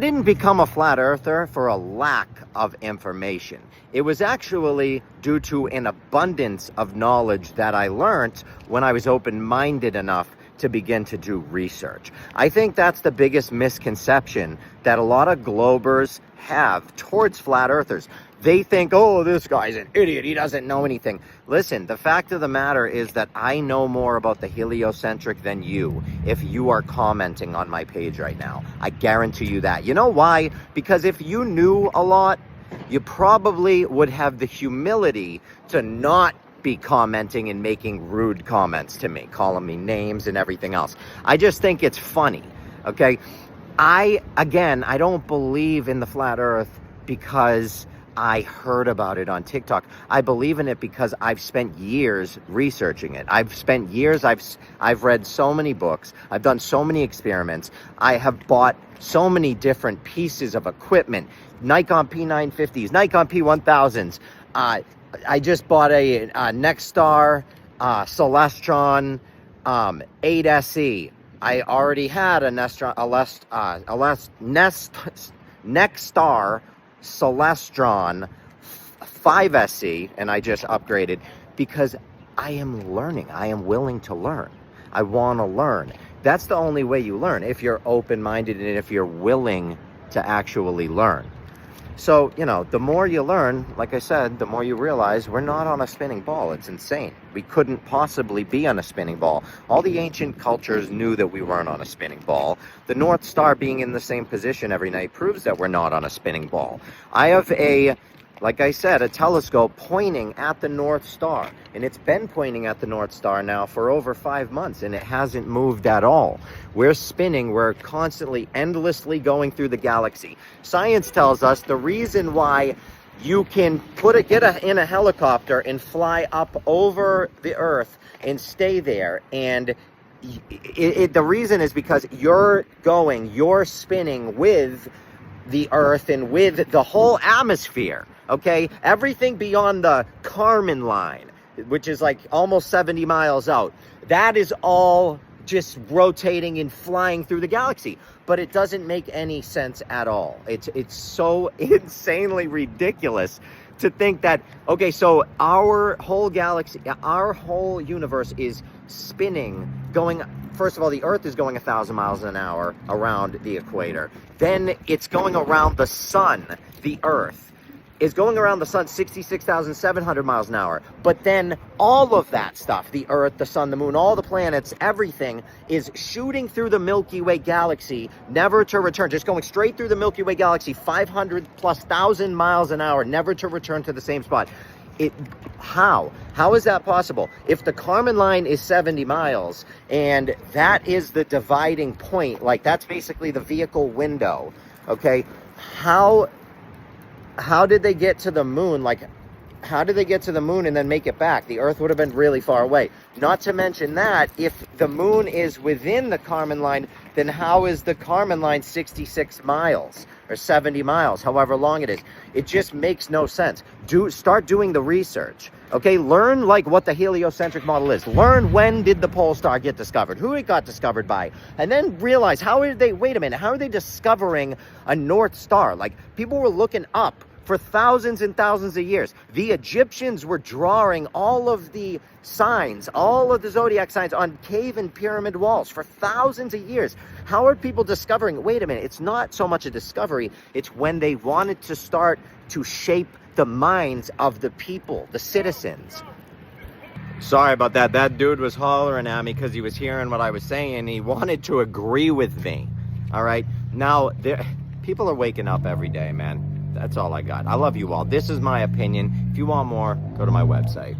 I didn't become a flat earther for a lack of information. It was actually due to an abundance of knowledge that I learned when I was open-minded enough to begin to do research. I think that's the biggest misconception that a lot of globers have towards flat earthers. They think, oh, this guy's an idiot, he doesn't know anything. Listen, the fact of the matter is that I know more about the heliocentric than you if you are commenting on my page right now. I guarantee you that. You know why? Because if you knew a lot, you probably would have the humility to not be commenting and making rude comments to me, calling me names and everything else. I just think it's funny, okay? I don't believe in the flat earth because I heard about it on TikTok. I believe in it because I've spent years researching it. I've spent years, I've read so many books. I've done so many experiments. I have bought so many different pieces of equipment. Nikon P950s, Nikon P1000s. I just bought a Nexstar Celestron 8SE. I already had a Nexstar Celestron 5SE, and I just upgraded because I am learning. I am willing to learn. I want to learn. That's the only way you learn, if you're open-minded and if you're willing to actually learn. So, you know, the more you learn, like I said, the more you realize we're not on a spinning ball. It's insane. We couldn't possibly be on a spinning ball. All the ancient cultures knew that we weren't on a spinning ball. The North Star being in the same position every night proves that we're not on a spinning ball. I have like I said, a telescope pointing at the North Star. And it's been pointing at the North Star now for over 5 months, and it hasn't moved at all. We're spinning. We're constantly, endlessly going through the galaxy. Science tells us the reason why you can get in a helicopter and fly up over the Earth and stay there, and the reason is because you're spinning with the Earth and with the whole atmosphere. Okay, everything beyond the Kármán line, which is like almost 70 miles out, that is all just rotating and flying through the galaxy. But it doesn't make any sense at all. It's so insanely ridiculous to think that, okay, so our whole galaxy, our whole universe is spinning, going, first of all, the Earth is going 1,000 miles an hour around the equator. Then it's going around the sun. The Earth is going around the sun 66,700 miles an hour. But then all of that stuff, the Earth, the sun, the moon, all the planets, everything is shooting through the Milky Way galaxy, never to return, just going straight through the Milky Way galaxy, 500,000+ miles an hour, never to return to the same spot. How is that possible? If the Kármán line is 70 miles and that is the dividing point, like that's basically the vehicle window, okay? How did they get to the moon? Like, how did they get to the moon and then make it back? The Earth would have been really far away. Not to mention that, if the moon is within the Kármán line, then how is the Kármán line 66 miles or 70 miles, however long it is? It just makes no sense. Start doing the research, okay? Learn like what the heliocentric model is. Learn when did the pole star get discovered, who it got discovered by, and then realize wait a minute, how are they discovering a North Star? Like, people were looking up for thousands and thousands of years. The Egyptians were drawing all of the signs, all of the zodiac signs on cave and pyramid walls for thousands of years. How are people discovering? Wait a minute, it's not so much a discovery, it's when they wanted to start to shape the minds of the people, the citizens. Sorry about that. That dude was hollering at me because he was hearing what I was saying and he wanted to agree with me. All right, now people are waking up every day, man. That's all I got. I love you all. This is my opinion. If you want more, go to my website.